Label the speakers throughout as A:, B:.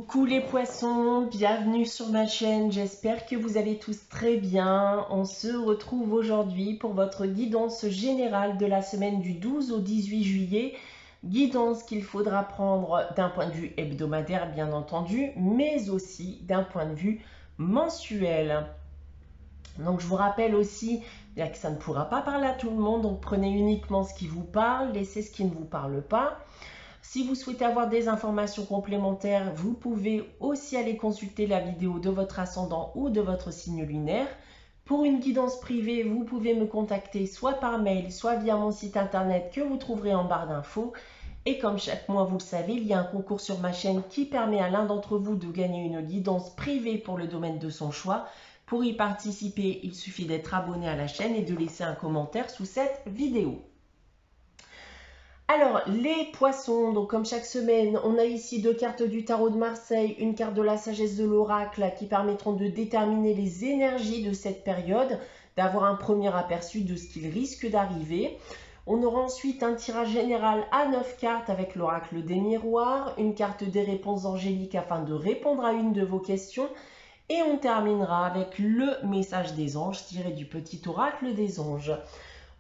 A: Coucou les poissons, bienvenue sur ma chaîne, j'espère que vous allez tous très bien. On se retrouve aujourd'hui pour votre guidance générale de la semaine du 12 au 18 juillet. Guidance qu'il faudra prendre d'un point de vue hebdomadaire bien entendu, mais aussi d'un point de vue mensuel. Donc je vous rappelle aussi bien que ça ne pourra pas parler à tout le monde, donc prenez uniquement ce qui vous parle, laissez ce qui ne vous parle pas. Si vous souhaitez avoir des informations complémentaires, vous pouvez aussi aller consulter la vidéo de votre ascendant ou de votre signe lunaire. Pour une guidance privée, vous pouvez me contacter soit par mail, soit via mon site internet que vous trouverez en barre d'infos. Et comme chaque mois, vous le savez, il y a un concours sur ma chaîne qui permet à l'un d'entre vous de gagner une guidance privée pour le domaine de son choix. Pour y participer, il suffit d'être abonné à la chaîne et de laisser un commentaire sous cette vidéo. Alors, les poissons, donc comme chaque semaine, on a ici deux cartes du tarot de Marseille, une carte de la sagesse de l'oracle qui permettront de déterminer les énergies de cette période, d'avoir un premier aperçu de ce qu'il risque d'arriver. On aura ensuite un tirage général à 9 cartes avec l'oracle des miroirs, une carte des réponses angéliques afin de répondre à une de vos questions. Et on terminera avec le message des anges tiré du petit oracle des anges.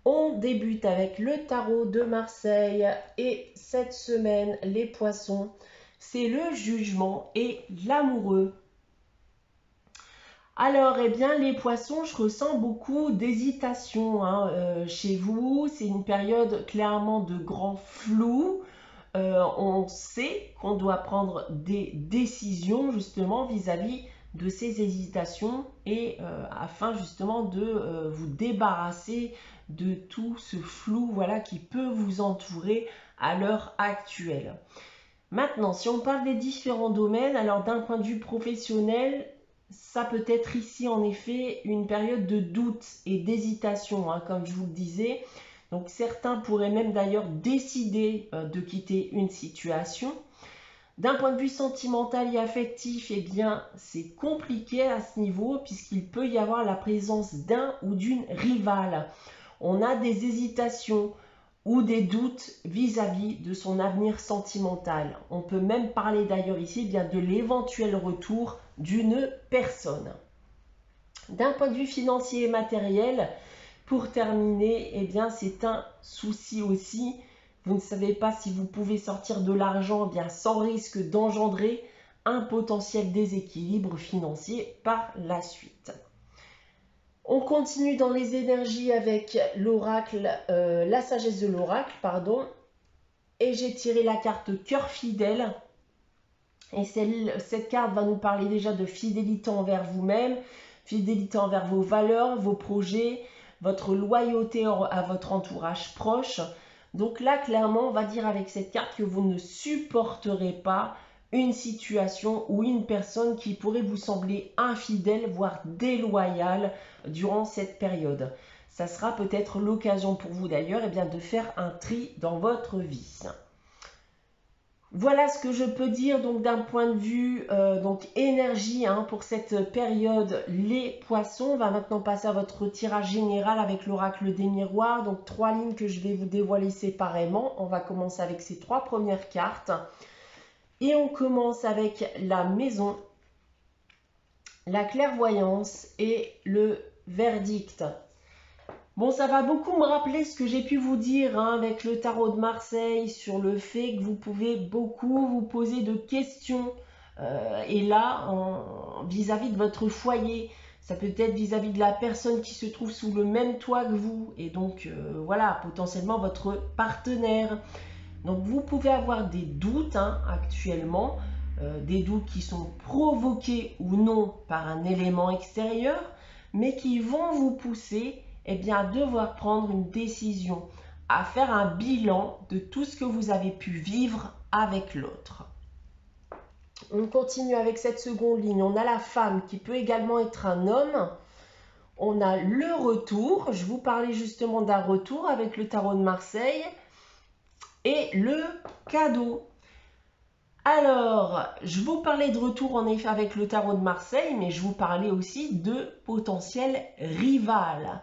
A: On débute avec le tarot de Marseille et cette semaine, les poissons, c'est le jugement et l'amoureux. Alors, eh bien, les poissons, je ressens beaucoup d'hésitation chez vous. C'est une période clairement de grand flou. On sait qu'on doit prendre des décisions justement vis-à-vis de ces hésitations et afin justement de vous débarrasser de tout ce flou qui peut vous entourer à l'heure actuelle. Maintenant, si on parle des différents domaines, alors d'un point de vue professionnel, ça peut être ici en effet une période de doute et d'hésitation, comme je vous le disais. Donc certains pourraient même d'ailleurs décider de quitter une situation. D'un point de vue sentimental et affectif, eh bien c'est compliqué à ce niveau puisqu'il peut y avoir la présence d'un ou d'une rivale. On a des hésitations ou des doutes vis-à-vis de son avenir sentimental. On peut même parler d'ailleurs ici bien de l'éventuel retour d'une personne. D'un point de vue financier et matériel, pour terminer, eh bien c'est un souci aussi. Vous ne savez pas si vous pouvez sortir de l'argent bien sans risque d'engendrer un potentiel déséquilibre financier par la suite. On continue dans les énergies avec l'oracle, la sagesse de l'oracle, pardon. Et j'ai tiré la carte cœur fidèle. Et cette carte va nous parler déjà de fidélité envers vous-même, fidélité envers vos valeurs, vos projets, votre loyauté à votre entourage proche. Donc là, clairement, on va dire avec cette carte que vous ne supporterez pas une situation ou une personne qui pourrait vous sembler infidèle, voire déloyale durant cette période. Ça sera peut-être l'occasion pour vous d'ailleurs de faire un tri dans votre vie. Voilà ce que je peux dire donc d'un point de vue énergie pour cette période les poissons. On va maintenant passer à votre tirage général avec l'oracle des miroirs. Donc 3 lignes que je vais vous dévoiler séparément. On va commencer avec ces 3 premières cartes. Et on commence avec la maison, la clairvoyance et le verdict. Bon, ça va beaucoup me rappeler ce que j'ai pu vous dire avec le tarot de Marseille sur le fait que vous pouvez beaucoup vous poser de questions. Et là, vis-à-vis de votre foyer, ça peut être vis-à-vis de la personne qui se trouve sous le même toit que vous. Et donc, voilà, potentiellement votre partenaire. Donc, vous pouvez avoir des doutes actuellement, des doutes qui sont provoqués ou non par un élément extérieur, mais qui vont vous pousser à devoir prendre une décision, à faire un bilan de tout ce que vous avez pu vivre avec l'autre. On continue avec cette seconde ligne. On a la femme qui peut également être un homme. On a le retour. Je vous parlais justement d'un retour avec le tarot de Marseille. Et le cadeau. Alors, je vous parlais de retour en effet avec le tarot de Marseille, mais je vous parlais aussi de potentiel rival.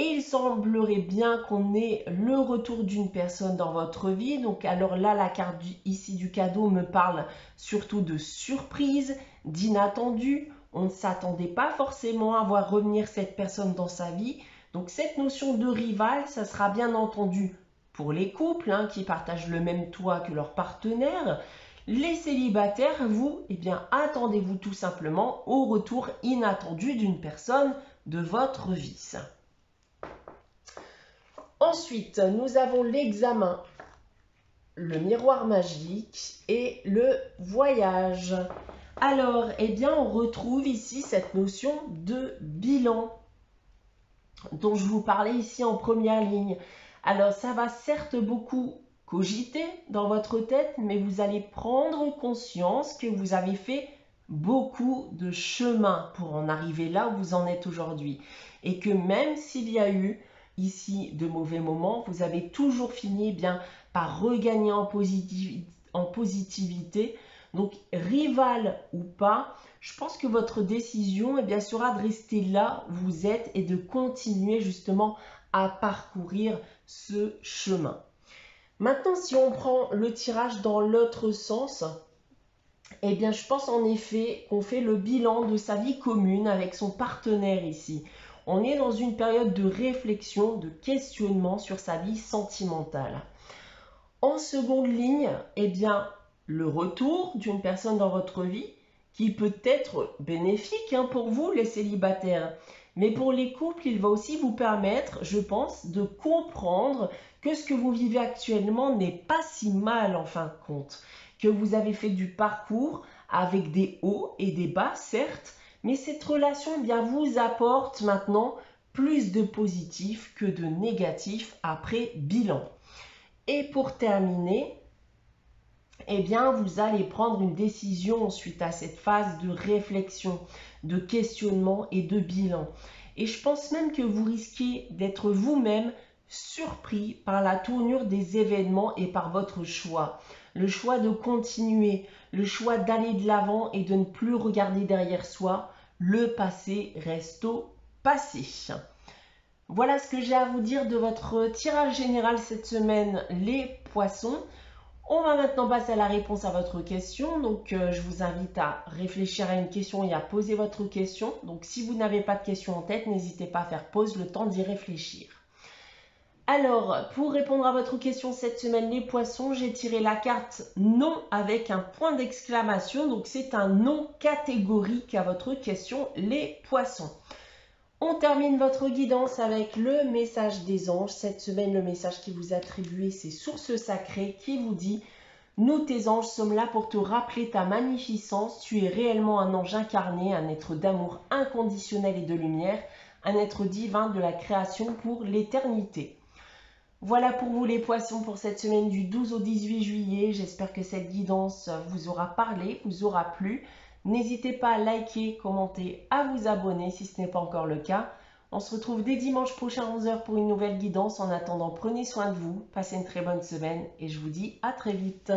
A: Et il semblerait bien qu'on ait le retour d'une personne dans votre vie. Donc alors là, la carte ici du cadeau me parle surtout de surprise, d'inattendu. On ne s'attendait pas forcément à voir revenir cette personne dans sa vie. Donc cette notion de rival, ça sera bien entendu pour les couples qui partagent le même toit que leur partenaire. Les célibataires, vous, eh bien, attendez-vous tout simplement au retour inattendu d'une personne de votre vie. Ensuite, nous avons l'examen, le miroir magique et le voyage. Alors, eh bien, on retrouve ici cette notion de bilan dont je vous parlais ici en première ligne. Alors, ça va certes beaucoup cogiter dans votre tête, mais vous allez prendre conscience que vous avez fait beaucoup de chemin pour en arriver là où vous en êtes aujourd'hui. Et que même s'il y a eu ici de mauvais moments, vous avez toujours fini par regagner en positivité. Donc, rival ou pas, je pense que votre décision sera de rester là où vous êtes et de continuer justement à parcourir ce chemin. Maintenant, si on prend le tirage dans l'autre sens, je pense en effet qu'on fait le bilan de sa vie commune avec son partenaire ici. On est dans une période de réflexion, de questionnement sur sa vie sentimentale. En seconde ligne, le retour d'une personne dans votre vie qui peut être bénéfique pour vous, les célibataires. Mais pour les couples, il va aussi vous permettre, je pense, de comprendre que ce que vous vivez actuellement n'est pas si mal en fin de compte. Que vous avez fait du parcours avec des hauts et des bas, certes, mais cette relation vous apporte maintenant plus de positif que de négatif après bilan. Et pour terminer, vous allez prendre une décision suite à cette phase de réflexion, de questionnement et de bilan. Et je pense même que vous risquez d'être vous-même surpris par la tournure des événements et par votre choix. Le choix de continuer, le choix d'aller de l'avant et de ne plus regarder derrière soi. Le passé reste au passé. Voilà ce que j'ai à vous dire de votre tirage général cette semaine, les poissons. On va maintenant passer à la réponse à votre question. Donc, je vous invite à réfléchir à une question et à poser votre question. Donc, si vous n'avez pas de question en tête, n'hésitez pas à faire pause, le temps d'y réfléchir. Alors, pour répondre à votre question cette semaine, les poissons, j'ai tiré la carte non avec un point d'exclamation. Donc, c'est un non catégorique à votre question, les poissons. On termine votre guidance avec le message des anges. Cette semaine, le message qui vous est attribué, c'est Source Sacrée qui vous dit « Nous, tes anges, sommes là pour te rappeler ta magnificence. Tu es réellement un ange incarné, un être d'amour inconditionnel et de lumière, un être divin de la création pour l'éternité. » Voilà pour vous les poissons pour cette semaine du 12 au 18 juillet. J'espère que cette guidance vous aura parlé, vous aura plu. N'hésitez pas à liker, commenter, à vous abonner si ce n'est pas encore le cas. On se retrouve dès dimanche prochain à 11h pour une nouvelle guidance. En attendant, prenez soin de vous, passez une très bonne semaine et je vous dis à très vite.